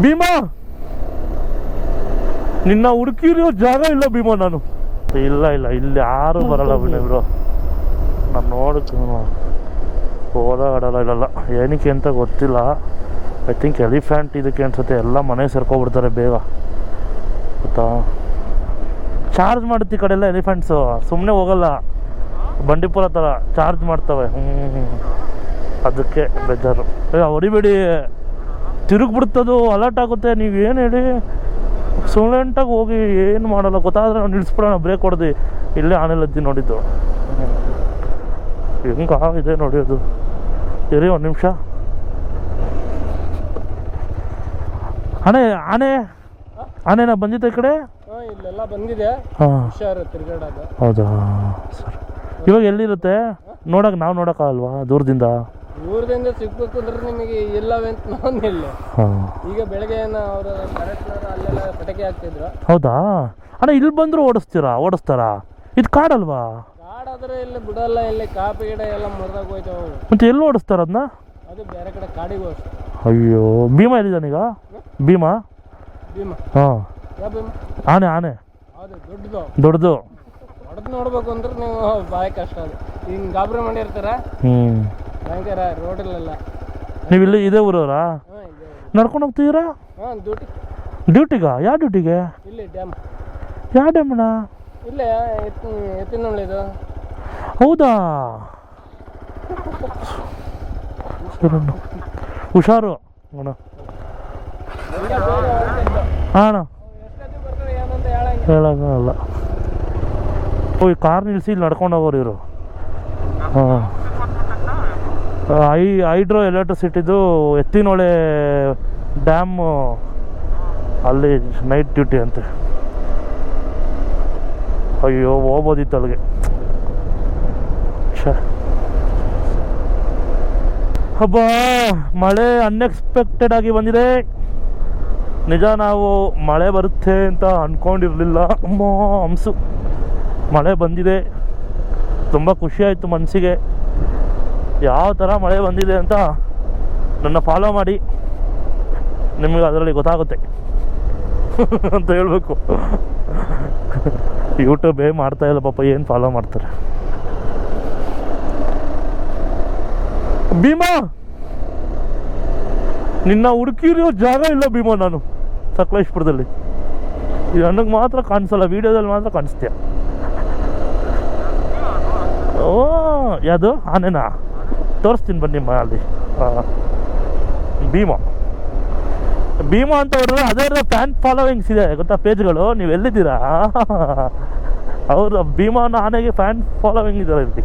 ಭೀಮಾ ನಿನ್ನ ಹುಡುಕಿರೋ ಜಾಗ ಇಲ್ಲ ಭೀಮಾ. ನಾನು ಇಲ್ಲ ಇಲ್ಲ ಇಲ್ಲಿ ಯಾರು ಬರಲ್ಲ ಬಿಡು. ನಾನು ಓಡಾಡಲ್ಲ ಇಲ್ಲಲ್ಲ, ಏನಕ್ಕೆ ಅಂತ ಗೊತ್ತಿಲ್ಲ. ಐ ಥಿಂಕ್ ಎಲಿಫೆಂಟ್ ಇದಕ್ಕೆ ಅನ್ಸುತ್ತೆ. ಎಲ್ಲ ಮನೆ ಸೇರ್ಕೊಬಿಡ್ತಾರೆ ಬೇಗ ಗೊತ್ತಾ. ಚಾರ್ಜ್ ಮಾಡುತ್ತೆ ಈ ಕಡೆ ಎಲ್ಲ ಎಲಿಫೆಂಟ್ಸು, ಸುಮ್ಮನೆ ಹೋಗಲ್ಲ. ಬಂಡೀಪುರ ಥರ ಚಾರ್ಜ್ ಮಾಡ್ತವೆ. ಅದಕ್ಕೆ ಬೇಜಾರು. ಹೊಡಿಬೇಡಿ, ತಿರುಗಿಬಿಡ್ತದು, ಅಲರ್ಟ್ ಆಗುತ್ತೆ. ನೀವೇನು ಹೇಳಿ ಸೈಲೆಂಟಾಗಿ ಹೋಗಿ, ಏನು ಮಾಡಲ್ಲ. ಗೊತ್ತಾದರೆ ನಾವು ನಿಲ್ಲಿಸ್ಬಿಡೋಣ, ಬ್ರೇಕ್ ಹೊಡೆದು. ಇಲ್ಲೇ ಆನೆ ಲಜ್ಜಿ ನೋಡಿದ್ದು ಹೆಂಗಾಗಿದೆ ನೋಡಿ ಅದು. ಇರಿ ಒಂದು ನಿಮಿಷ. ಆನೆನಾ ಬಂದಿದ್ದೆ ಈ ಕಡೆ? ಇಲ್ಲೆಲ್ಲ ಬಂದಿದೆ. ಹೌದಾ ಸರ್. ಇವಾಗ ಎಲ್ಲಿರುತ್ತೆ ನೋಡಕ್ಕೆ? ನಾವು ನೋಡೋಕ್ಕಾಗಲ್ವಾ ದೂರದಿಂದ? ದೂರದಿಂದ ಸಿಗ್ಬೇಕು ಅಂದ್ರೆ ನಿಮಗೆ ಇಲ್ಲವೆಂತ ನಾನಿಲ್ಲ. ಈಗ ಬೆಳಗ್ಗೆ ಅವರು ಅಲ್ಲೆಲ್ಲ ಪಟಾಕಿ ಹಾಕ್ತಿದ್ರು. ಹೌದಾ ಅಣ್ಣ, ಇಲ್ಲಿ ಬಂದರೂ ಓಡಿಸ್ತಾರಾ? ಇದು ಕಾಡಲ್ವಾ? ಕಾಡಾದ್ರೆ ಇಲ್ಲಿ ಬಿಡಲ್ಲ. ಇಲ್ಲಿ ಕಾಪಿ ಗಿಡ ಎಲ್ಲ ಮುರಿದಾಗ ಹೋಯ್ತಾವ. ಮತ್ತೆ ಎಲ್ಲಿ ಓಡಿಸ್ತಾರ ಅದನ್ನ? ಅದು ಬೇರೆ ಕಡೆ ಕಾಡಿಗೆ ಓಡಿಸ್ತಾರೆ. ಅಯ್ಯೋ, ಭೀಮಾ ಎಲ್ಲಿದ್ದಾನೀಗ? ಭೀಮಾ ಹಾಂ, ಆನೆ ದೊಡ್ಡದು ಹೊಡೆದು ನೋಡ್ಬೇಕು ಅಂದ್ರೆ ನೀವು ಭಾಳ ಕಷ್ಟ. ಅದು ಹಿಂಗೆ ಗಾಬರಿ ಮಾಡಿರ್ತಾರ. ಭಯಂಕರ ರೋಡಲ್ಲೆಲ್ಲ. ನೀವು ಇಲ್ಲಿ ಇದೇ ಊರವರಾ? ನಡ್ಕೊಂಡು ಹೋಗ್ತಿದ್ದೀರಾ? ಡ್ಯೂಟಿಗಾ? ಯಾವ ಡ್ಯೂಟಿಗೆ? ಇಲ್ಲಿ ಡ್ಯಾಮ್. ಯಾವ ಡ್ಯಾಮಣ್ಣ? ಇಲ್ಲೇ ಎತ್ತಿನೊಳ್ಳಿದು. ಹೌದಾ, ಹುಷಾರು ಅಣ್ಣ. ಅಣ್ಣ ಹೇಳೋಲ್ಲ. ಓ, ಈ ಕಾರ್ ನಿಲ್ಲಿಸಿ ಇಲ್ಲಿ ನಡ್ಕೊಂಡು ಹೋಗೋರು ಇವರು. ಹಾಂ, ಹೈಡ್ರೋ ಎಲೆಕ್ಟ್ರಿಸಿಟಿದು ಎತ್ತಿನೊಳೆ ಡ್ಯಾಮು, ಅಲ್ಲಿ ನೈಟ್ ಡ್ಯೂಟಿ ಅಂತೆ. ಅಯ್ಯೋ, ಹೋಗ್ಬೋದಿತ್ತು ಅಲ್ಲಿಗೆ. ಹಬ್ಬ, ಮಳೆ ಅನ್ಎಕ್ಸ್ಪೆಕ್ಟೆಡ್ ಆಗಿ ಬಂದಿದೆ. ನಿಜ, ನಾವು ಮಳೆ ಬರುತ್ತೆ ಅಂತ ಅಂದ್ಕೊಂಡಿರಲಿಲ್ಲ. ಹಂಸು ಮಳೆ ಬಂದಿದೆ. ತುಂಬ ಖುಷಿಯಾಯಿತು ಮನಸ್ಸಿಗೆ. ಯಾವ ಥರ ಮಳೆ ಬಂದಿದೆ ಅಂತ ನನ್ನ ಫಾಲೋ ಮಾಡಿ, ನಿಮಗೆ ಅದರಲ್ಲಿ ಗೊತ್ತಾಗುತ್ತೆ ಅಂತ ಹೇಳಬೇಕು. ಯೂಟ್ಯೂಬೇ ಮಾಡ್ತಾಯಿಲ್ಲ ಪಾಪ, ಏನು ಫಾಲೋ ಮಾಡ್ತಾರೆ. ಭೀಮಾ ನಿನ್ನ ಹುಡುಕಿರೋ ಜಾಗ ಇಲ್ಲ ಭೀಮಾ. ನಾನು ಸಕಲೇಶ್ಪುರದಲ್ಲಿ. ಇದು ನನಗೆ ಮಾತ್ರ ಕಾಣಿಸಲ್ಲ, ವೀಡಿಯೋದಲ್ಲಿ ಮಾತ್ರ ಕಾಣಿಸ್ತೀಯ. ಓ, ಯಾವುದು ಆನೆನಾ? ತೋರಿಸ್ತೀನಿ ಬನ್ನಿ ಅಲ್ಲಿ. ಭೀಮಾ ಅಂತ ಹೊಡೆದ್ರೆ ಅದೇ ಫ್ಯಾನ್ ಫಾಲೋವಿಂಗ್ಸ್ ಇದೆ ಗೊತ್ತಾ, ಪೇಜ್ಗಳು. ನೀವು ಎಲ್ಲಿದ್ದೀರಾ? ಅವರು ಭೀಮಾನ ಆನೆಗೆ ಫ್ಯಾನ್ ಫಾಲೋವಿಂಗ್ ಇದ್ದಾರೆ ಇಲ್ಲಿ.